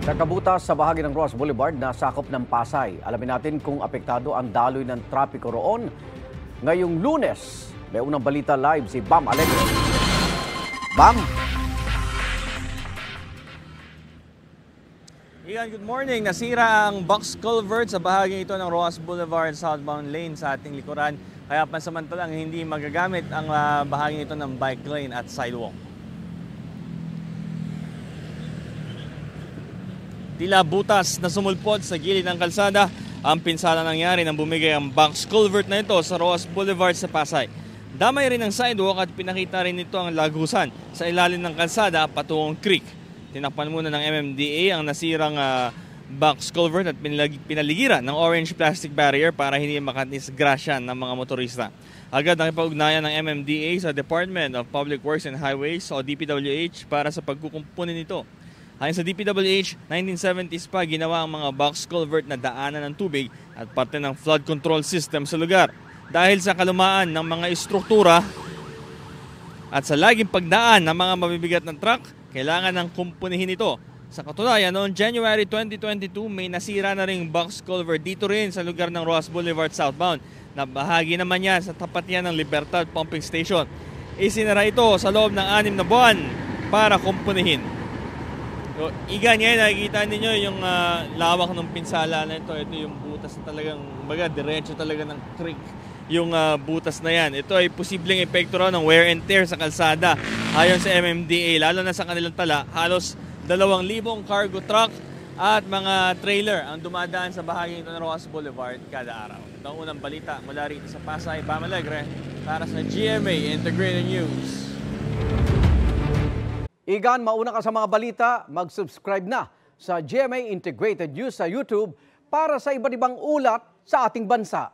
Nakabutas sa bahagi ng Ross Boulevard na sakop ng Pasay. Alamin natin kung apektado ang daloy ng trapiko roon. Ngayong Lunes, may unang balita live si Bam Alegre. Bam! Ian, good morning. Nasira ang box culvert sa bahagi ito ng Ross Boulevard southbound lane sa ating likuran. Kaya pansamantalang hindi magagamit ang bahagi ito ng bike lane at sidewalk. Tila butas na sumulpot sa gilid ng kalsada ang pinsala nangyari nang bumigay ang box culvert na ito sa Ross Boulevard sa Pasay. Damay rin ang sidewalk at pinakita rin nito ang lagusan sa ilalim ng kalsada patungong creek. Tinakpan muna ng MMDA ang nasirang box culvert at pinaligiran ng orange plastic barrier para hindi makatisgrasya ng mga motorista. Agad nakipag-ugnayan ng MMDA sa Department of Public Works and Highways o DPWH para sa pagkukumpunin nito. Ayon sa DPWH, 1970s pa ginawa ang mga box culvert na daanan ng tubig at parte ng flood control system sa lugar. Dahil sa kalumaan ng mga istruktura at sa laging pagdaan ng mga mabibigat ng truck, kailangan ng kumpunihin ito. Sa katunayan, noong January 2022, may nasira na ring box culvert dito rin sa lugar ng Ross Boulevard southbound na bahagi naman yan sa tapat yan ng Libertad Pumping Station. Isinara ito sa loob ng 6 na buwan para kumpunihin. So, igan ngayon, nakikita ninyo yung lawak ng pinsala na ito. Ito yung butas na talagang, diretso talaga ng creek yung butas na yan. Ito ay posibleng epekto raw ng wear and tear sa kalsada. Ayon sa MMDA, lalo na sa kanilang tala, halos 2,000 cargo truck at mga trailer ang dumadaan sa bahagi ito ng Ross Boulevard kada araw. Ito ang unang balita mula rito sa Pasay, Bam Alegre, para sa GMA Integrated News. Igan, mauna ka sa mga balita, mag-subscribe na sa GMA Integrated News sa YouTube para sa iba't ibang ulat sa ating bansa.